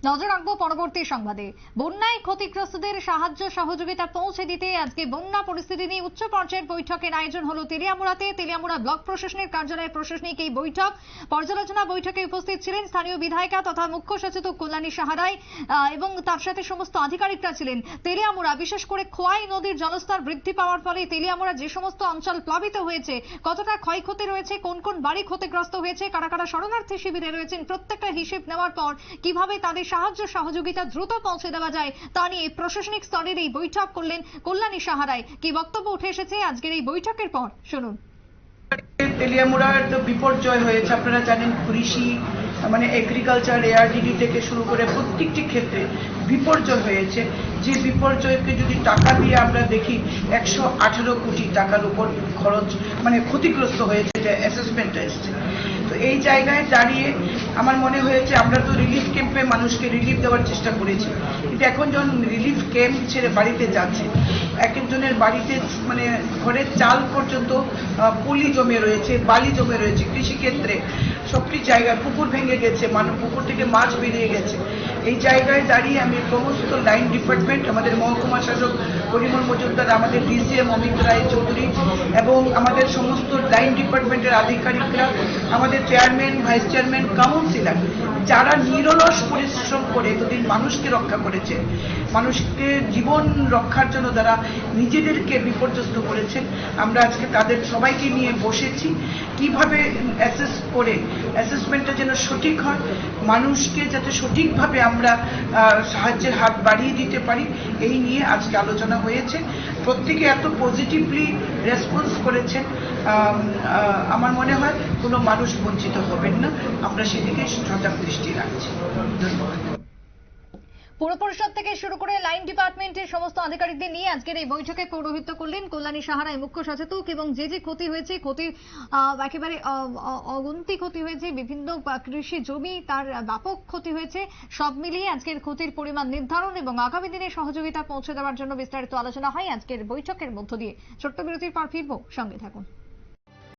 নজর রাখবো পরবর্তী সংবাদে। বন্যায় ক্ষতিগ্রস্তদের সাহায্য সহযোগিতা পৌঁছে দিতে আজকে বন্যা পরিস্থিতি নিয়ে উচ্চ পর্যায়ের বৈঠকের আয়োজন হলো তেলিয়ামুড়াতে। তেলিয়ামুড়া ব্লক প্রশাসনের কার্যালয়ে প্রশাসনিক এই বৈঠক পর্যালোচনা বৈঠকে উপস্থিত ছিলেন স্থানীয় বিধায়িকা তথা মুখ্য সচেতক কল্যাণী সাহারাই এবং তার সাথে সমস্ত আধিকারিকরা ছিলেন। তেলিয়ামুড়া বিশেষ করে খোয়াই নদীর জলস্তর বৃদ্ধি পাওয়ার ফলে তেলিয়ামুড়া যে সমস্ত অঞ্চল প্লাবিত হয়েছে, কতটা ক্ষয়ক্ষতি রয়েছে, কোন কোন বাড়ি ক্ষতিগ্রস্ত হয়েছে, কারা কারা শরণার্থী শিবিরে রয়েছেন, প্রত্যেকটা হিসেব নেওয়ার পর কিভাবে তাদের সাহায্য সহযোগিতা দ্রুত পৌঁছে দেওয়া যায় তা নিয়ে প্রশাসনিক স্তরের এই বৈঠক করলেন কল্যাণী সাহারাই। কি বক্তব্য উঠে এসেছে আজকের এই বৈঠকের পর শুনুন। তেলিয়ামুড়ার তো বিপর্যয় হয়েছে, আপনারা জানেন। কৃষি মানে এগ্রিকালচার, এআরডিডি থেকে শুরু করে প্রত্যেকটি ক্ষেত্রে বিপর্যয় হয়েছে। যে বিপর্যয়কে যদি টাকা দিয়ে আমরা দেখি 118 কোটি টাকার উপর খরচ, মানে ক্ষতিগ্রস্ত হয়েছে, যে অ্যাসেসমেন্টটা এসছে। তো এই জায়গায় দাঁড়িয়ে আমার মনে হয়েছে আমরা তো রিলিফ ক্যাম্পে মানুষকে রিলিফ দেওয়ার চেষ্টা করেছি, কিন্তু এখন যখন রিলিফ ক্যাম্প ছেড়ে বাড়িতে যাচ্ছে, এক একজনের বাড়িতে মানে ঘরের চাল পর্যন্ত পলি জমে রয়েছে, বালি জমে রয়েছে। কৃষিক্ষেত্রে সবটি জায়গায় পুকুর ভেঙে গেছে, পুকুর থেকে মাছ বেরিয়ে গেছে। এই জায়গায় দাঁড়িয়ে আমি সমস্ত লাইন ডিপার্টমেন্ট, আমাদের মহকুমা শাসক পরিমল মজুমদার, আমাদের ডিসিএম অমিত রায় চৌধুরী এবং আমাদের সমস্ত লাইন ডিপার্টমেন্টের আধিকারিকরা, আমাদের চেয়ারম্যান, ভাইস চেয়ারম্যান, কাউন্সিলর, যারা নিরলস পরিশ্রম করে এতদিন মানুষকে রক্ষা করেছে, মানুষকে জীবন রক্ষার জন্য যারা নিজেদেরকে বিপর্যস্ত করেছেন, আমরা আজকে তাদের সবাইকে নিয়ে বসেছি। কিভাবে অ্যাসেস করে অ্যাসেসমেন্টটা যেন সঠিক হয়, মানুষকে যাতে সঠিকভাবে আমরা সাহায্যের হাত বাড়িয়ে দিতে পারি, এই নিয়ে আজকে আলোচনা হয়েছে। প্রত্যেকে এত পজিটিভলি রেসপন্স করেছেন, আমার মনে হয় কোনো মানুষ বঞ্চিত হবেন না। আমরা সেদিকে সজাগ দৃষ্টি রাখছি। ধন্যবাদ। পুর পরিষদ থেকে শুরু করে লাইন ডিপার্টমেন্টের সমস্ত আধিকারিকদের নিয়ে আজকের এই বৈঠকে পৌরোহিত্য করলেন কল্যাণী সাহারাই মুখ্য সচেতক। এবং যে যে ক্ষতি হয়েছে, ক্ষতির একেবারে অগুন্তি ক্ষতি হয়েছে, বিভিন্ন কৃষি জমি তার ব্যাপক ক্ষতি হয়েছে, সব মিলিয়ে আজকের ক্ষতির পরিমাণ নির্ধারণ এবং আগামী দিনে সহযোগিতা পৌঁছে দেওয়ার জন্য বিস্তারিত আলোচনা হয় আজকের বৈঠকের মধ্য দিয়ে। ছোট্ট বিরতির পর ফিরবো, সঙ্গে থাকুন।